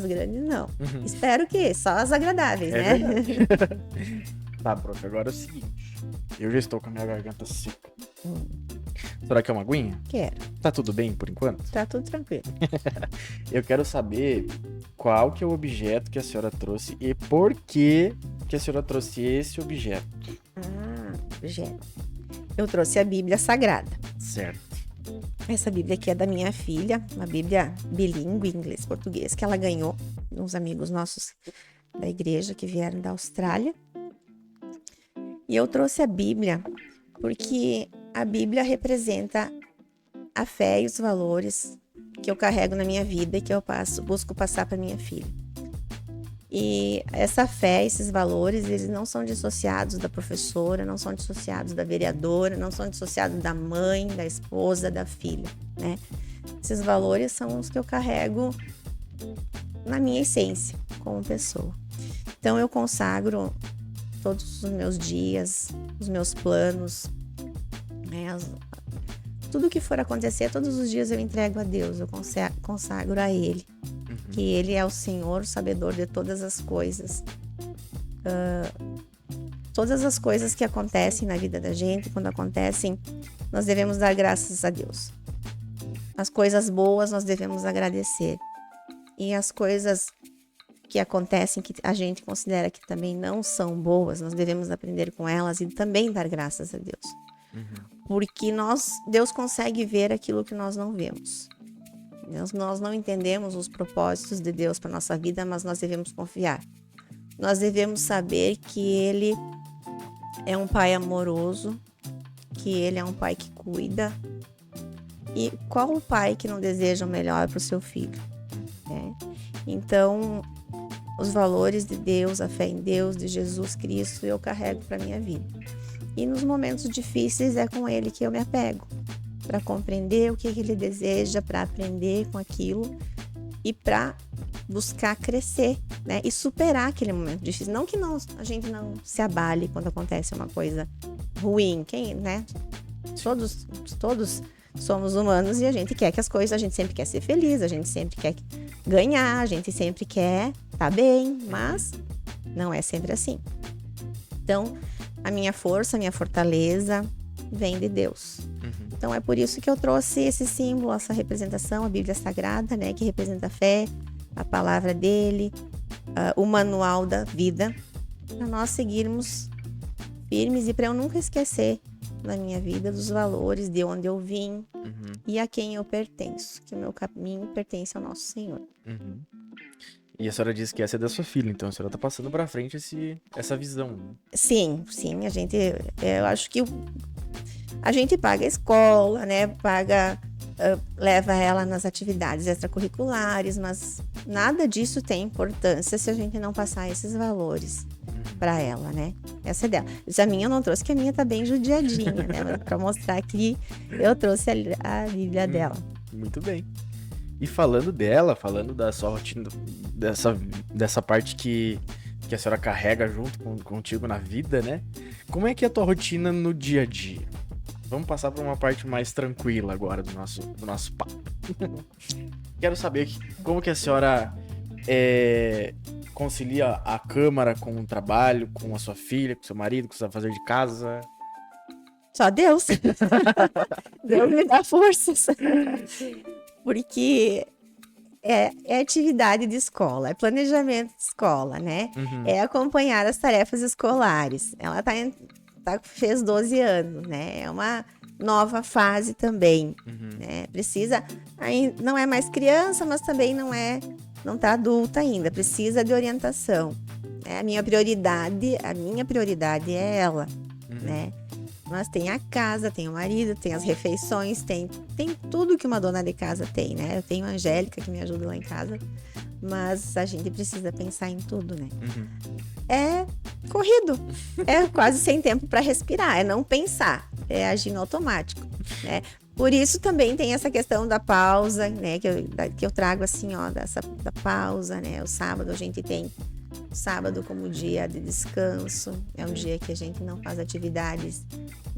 grandes, não. Espero que só as agradáveis, né? Verdade. Tá, prof, agora é o seguinte. Eu já estou com a minha garganta seca. Será que é uma aguinha? Quero. Tá tudo bem por enquanto? Tá tudo tranquilo. Eu quero saber qual que é o objeto que a senhora trouxe e por que a senhora trouxe esse objeto. Objeto. Eu trouxe a Bíblia Sagrada. Certo. Essa Bíblia aqui é da minha filha, uma Bíblia bilíngue, inglês-português, que ela ganhou de uns amigos nossos da igreja que vieram da Austrália. E eu trouxe a Bíblia porque a Bíblia representa a fé e os valores que eu carrego na minha vida e que eu busco passar para minha filha. E essa fé, esses valores, eles não são dissociados da professora, não são dissociados da vereadora, não são dissociados da mãe, da esposa, da filha, né? Esses valores são os que eu carrego na minha essência como pessoa. Então eu consagro todos os meus dias, os meus planos, né? Tudo que for acontecer, todos os dias eu entrego a Deus, eu consagro a Ele. Que Ele é o Senhor, o sabedor de todas as coisas. Todas as coisas que acontecem na vida da gente, quando acontecem, nós devemos dar graças a Deus. As coisas boas nós devemos agradecer. E as coisas que acontecem, que a gente considera que também não são boas, nós devemos aprender com elas e também dar graças a Deus. Porque Deus consegue ver aquilo que nós não vemos. Nós não entendemos os propósitos de Deus para nossa vida, mas nós devemos confiar. Nós devemos saber que Ele é um pai amoroso, que Ele é um pai que cuida. E qual o pai que não deseja o melhor para o seu filho? Né? Então, os valores de Deus, a fé em Deus, de Jesus Cristo, eu carrego para minha vida. E nos momentos difíceis é com Ele que eu me apego, para compreender o que Ele deseja, para aprender com aquilo e para buscar crescer, né? E superar aquele momento difícil. Não que a gente não se abale quando acontece uma coisa ruim, né? Todos somos humanos e a gente quer que as coisas, a gente sempre quer ser feliz, a gente sempre quer ganhar, a gente sempre quer estar bem, mas não é sempre assim. Então, a minha força, a minha fortaleza vem de Deus. Então, é por isso que eu trouxe esse símbolo, essa representação, a Bíblia Sagrada, né, que representa a fé, a palavra dele, o manual da vida, para nós seguirmos firmes e para eu nunca esquecer na minha vida dos valores, de onde eu vim e a quem eu pertenço, que o meu caminho pertence ao nosso Senhor. E a senhora disse que essa é da sua filha, então a senhora tá passando pra frente essa visão. Sim, eu acho que a gente paga a escola, né, leva ela nas atividades extracurriculares, mas nada disso tem importância se a gente não passar esses valores para ela, né? Essa é dela. Já a minha eu não trouxe, que a minha tá bem judiadinha, né? Mas para mostrar que eu trouxe a Bíblia dela. Muito bem. E falando da sua rotina, dessa parte que a senhora carrega junto contigo na vida, né? Como é que é a tua rotina no dia a dia? Vamos passar para uma parte mais tranquila agora do nosso papo. Quero saber como que a senhora concilia a câmara com o trabalho, com a sua filha, com o seu marido, com o seu fazer de casa. Só Deus. Deus me dá forças. Porque é atividade de escola, é planejamento de escola, né? É acompanhar as tarefas escolares. Ela fez 12 anos, né? É uma nova fase também, né? Não é mais criança, mas também não tá adulta ainda, precisa de orientação. A minha prioridade é ela, né? Mas tem a casa, tem o marido, tem as refeições, tem tudo que uma dona de casa tem, né? Eu tenho a Angélica que me ajuda lá em casa, mas a gente precisa pensar em tudo, né? É corrido, é quase sem tempo para respirar, é não pensar, é agir no automático, né? Por isso também tem essa questão da pausa, né? Que eu trago assim, ó, da pausa, né? O sábado a gente tem sábado como dia de descanso, é um dia que a gente não faz atividades,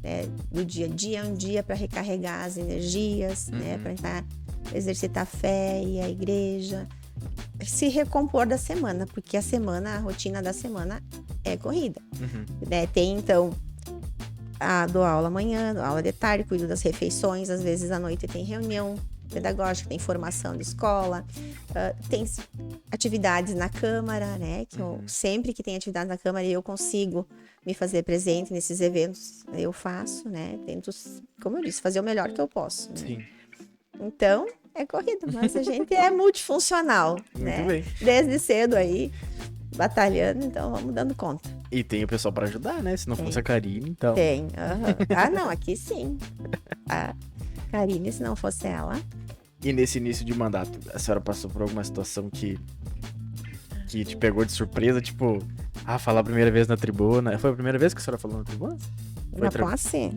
né, do dia a dia, é um dia para recarregar as energias, né, para exercitar a fé e a igreja, se recompor da semana, porque a rotina da semana é corrida, né? Tem então dou aula amanhã, dou aula de tarde, cuido das refeições, às vezes à noite tem reunião pedagógica, tem formação de escola, tem atividades na Câmara, né? Que eu, sempre que tem atividade na Câmara eu consigo me fazer presente nesses eventos, eu faço, né? Tento, como eu disse, fazer o melhor que eu posso. Né? Sim. Então, é corrida, mas a gente é multifuncional, né? Muito bem. Desde cedo aí, batalhando, então vamos dando conta. E tem o pessoal pra ajudar, né? Se não fosse a Karine, então... Tem, não, aqui sim. A Karine, se não fosse ela... E nesse início de mandato, a senhora passou por alguma situação que te pegou de surpresa? Tipo, falar a primeira vez na tribuna. Foi a primeira vez que a senhora falou na tribuna? Na posse?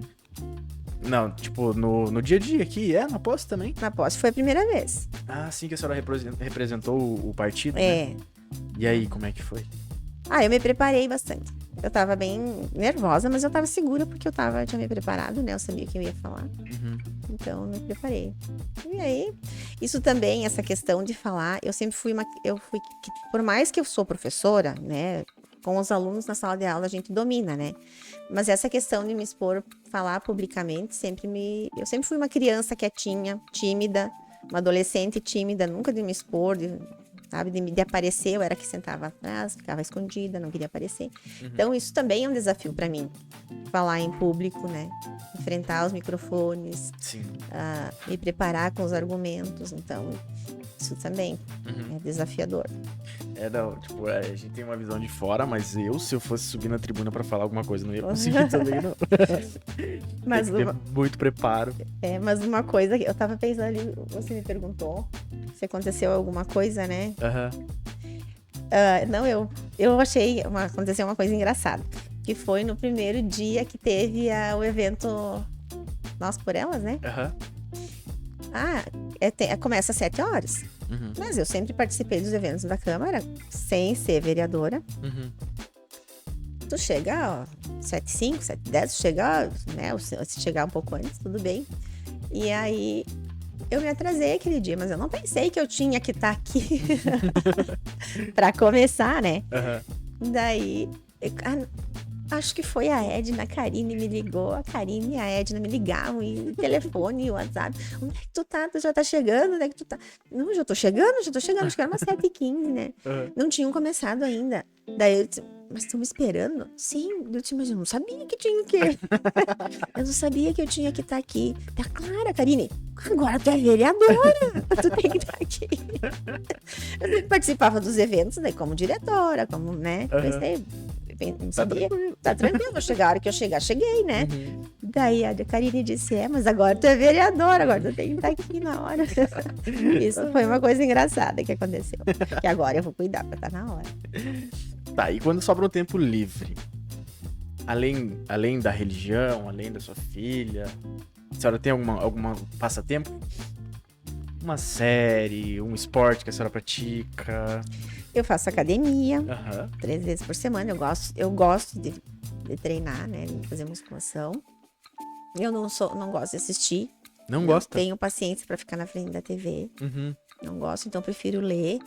Não, tipo, no dia a dia aqui, na posse também? Na posse foi a primeira vez. Sim que a senhora representou o partido, É. Né? E aí, como é que foi? Eu me preparei bastante. Eu tava bem nervosa, mas eu tava segura porque eu tinha me preparado, né? Eu sabia o que eu ia falar. Então, eu me preparei. E aí, isso também, essa questão de falar, eu sempre fui por mais que eu sou professora, né? Com os alunos na sala de aula a gente domina, né? Mas essa questão de me expor, falar publicamente, eu sempre fui uma criança quietinha, tímida, uma adolescente tímida, nunca de me expor, de sabe? De aparecer, eu era que sentava atrás, ficava escondida, não queria aparecer. Então, isso também é um desafio para mim. Falar em público, né? Enfrentar os microfones, Sim. me preparar com os argumentos. Então, isso também é desafiador. Não, tipo, a gente tem uma visão de fora, mas se eu fosse subir na tribuna pra falar alguma coisa, não ia conseguir também, não. Mas tem que ter muito preparo. mas uma coisa que eu tava pensando ali, você me perguntou se aconteceu alguma coisa, né? Não, eu achei, aconteceu uma coisa engraçada, que foi no primeiro dia que teve o evento Nós por Elas, né? Começa às 7 horas. Mas eu sempre participei dos eventos da Câmara sem ser vereadora. Tu chega, 7h05, 7h10, tu chega, né? Se chegar um pouco antes, tudo bem. E aí, eu me atrasei aquele dia, mas eu não pensei que eu tinha que estar aqui pra começar, né? Daí, acho que foi a Edna, a Karine me ligou, a Karine e a Edna me ligavam, e telefone, e WhatsApp. Onde é que tu tá? Tu já tá chegando? Onde é que tu tá? Não, já tô chegando, acho que era umas 7h15, né? Não tinham começado ainda. Daí eu disse, mas estão me esperando? Sim, eu disse, mas eu não sabia que tinha que... eu não sabia que eu tinha que estar aqui. Tá claro, Karine, agora tu é vereadora, tu tem que estar aqui. Eu sempre participava dos eventos, né, como diretora, como, né, pensei... Não sabia. Tá tranquilo, vou chegar a hora que eu cheguei, né? Daí a Karine disse, mas agora tu é vereadora, agora tu tem que estar aqui na hora. Isso foi uma coisa engraçada que aconteceu. Que agora eu vou cuidar pra estar na hora. Tá, e quando sobra um tempo livre, além da religião, além da sua filha, a senhora tem alguma passatempo? Uma série, um esporte que a senhora pratica? Eu faço academia 3 vezes por semana. Eu gosto de treinar, né? De fazer musculação. Eu não gosto de assistir. Não gosta? Tenho paciência para ficar na frente da TV. Não gosto, então prefiro ler,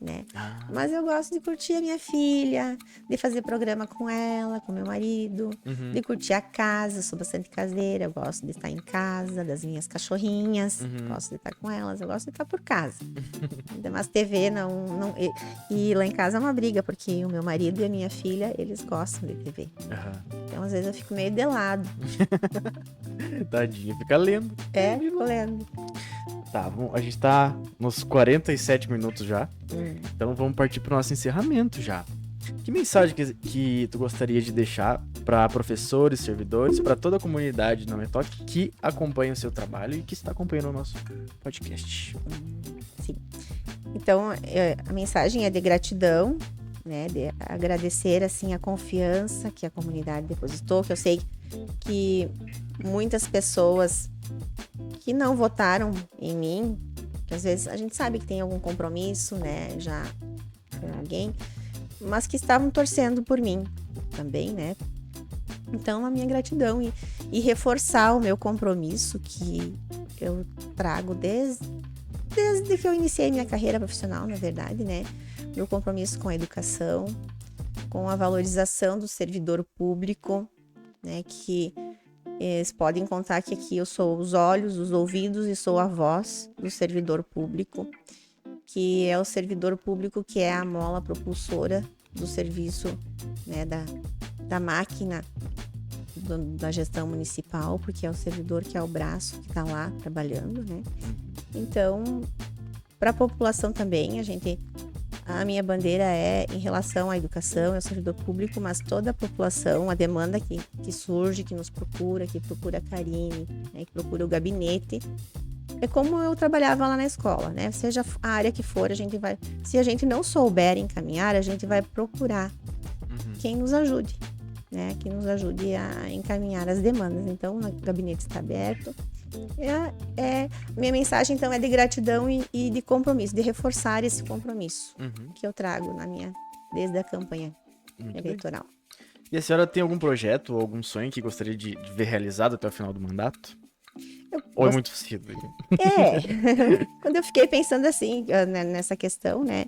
né? Mas eu gosto de curtir a minha filha, de fazer programa com ela, com meu marido, de curtir a casa. Eu sou bastante caseira, eu gosto de estar em casa, das minhas cachorrinhas, gosto de estar com elas, eu gosto de estar por casa. Mas TV não. E lá em casa é uma briga, porque o meu marido e a minha filha, eles gostam de TV. Então às vezes eu fico meio de lado. Tadinha, fica lendo. Fico lendo. Tá, bom, a gente tá nos 47 minutos já. Então vamos partir pro nosso encerramento já. Que mensagem que tu gostaria de deixar para professores, servidores, para toda a comunidade do Numetoc que acompanha o seu trabalho e que está acompanhando o nosso podcast? Sim. Então, a mensagem é de gratidão, né? De agradecer, assim, a confiança que a comunidade depositou, que eu sei que muitas pessoas que não votaram em mim, que às vezes a gente sabe que tem algum compromisso, né, já com alguém, mas que estavam torcendo por mim também, né? Então, a minha gratidão e reforçar o meu compromisso que eu trago desde que eu iniciei minha carreira profissional, na verdade, né? Meu compromisso com a educação, com a valorização do servidor público, né, que eles podem contar que aqui eu sou os olhos, os ouvidos e sou a voz do servidor público, que é o servidor público que é a mola propulsora do serviço, né, da máquina da gestão municipal, porque é o servidor que é o braço que está lá trabalhando, né? Então, para a população também, a minha bandeira é em relação à educação, é o servidor público, mas toda a população, a demanda que surge, que nos procura, que procura a Karine, né, que procura o gabinete, é como eu trabalhava lá na escola, né? Seja a área que for, se a gente não souber encaminhar, a gente vai procurar quem nos ajude, né? Que nos ajude a encaminhar as demandas. Então, o gabinete está aberto. Minha mensagem, então, é de gratidão e de compromisso, de reforçar esse compromisso que eu trago desde a campanha eleitoral. E a senhora tem algum projeto ou algum sonho que gostaria de ver realizado até o final do mandato? Ou é muito cedo? Quando eu fiquei pensando assim, nessa questão, né?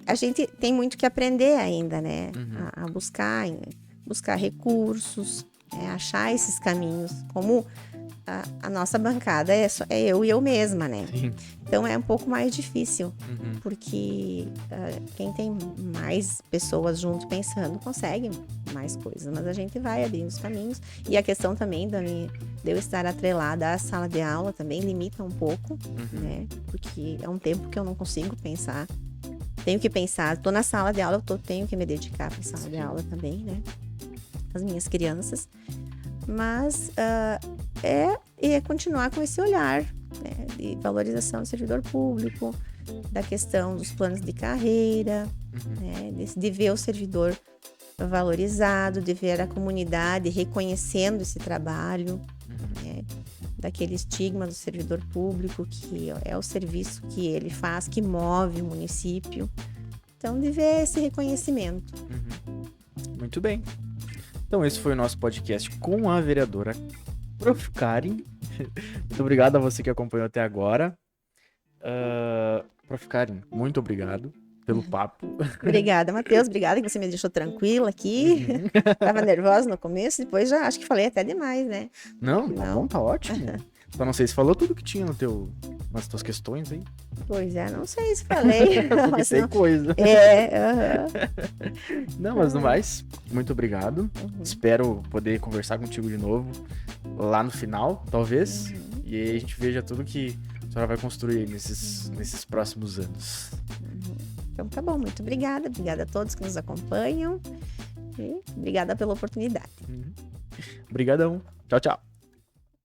A gente tem muito que aprender ainda, né? A buscar recursos, achar esses caminhos. Como a nossa bancada é eu e eu mesma, né? Sim. Então é um pouco mais difícil, Uhum. porque quem tem mais pessoas junto pensando consegue mais coisas, mas a gente vai abrindo os caminhos. E a questão também de eu estar atrelada à sala de aula também limita um pouco, né? Porque é um tempo que eu não consigo pensar. Tenho que pensar, tô na sala de aula, tenho que me dedicar para a sala de aula também, né? As minhas crianças. Mas é continuar com esse olhar, né, de valorização do servidor público, da questão dos planos de carreira, né, de ver o servidor valorizado, de ver a comunidade reconhecendo esse trabalho, né, daquele estigma do servidor público, que é o serviço que ele faz, que move o município. Então, de ver esse reconhecimento. Muito bem. Então, esse foi o nosso podcast com a vereadora Prof. Karen. Muito obrigado a você que acompanhou até agora. Prof. Karen, muito obrigado pelo papo. Obrigada, Matheus. Obrigada que você me deixou tranquila aqui. Tava nervosa no começo, depois já acho que falei até demais, né? Não, tá bom, tá ótimo. Só não sei se falou tudo que tinha nas tuas questões aí. Pois é, não sei se falei. Porque tem coisa. Não, mas no mais, muito obrigado. Espero poder conversar contigo de novo lá no final, talvez. E aí a gente veja tudo que a senhora vai construir nesses próximos anos. Então tá bom, muito obrigada. Obrigada a todos que nos acompanham. E obrigada pela oportunidade. Obrigadão. Tchau, tchau.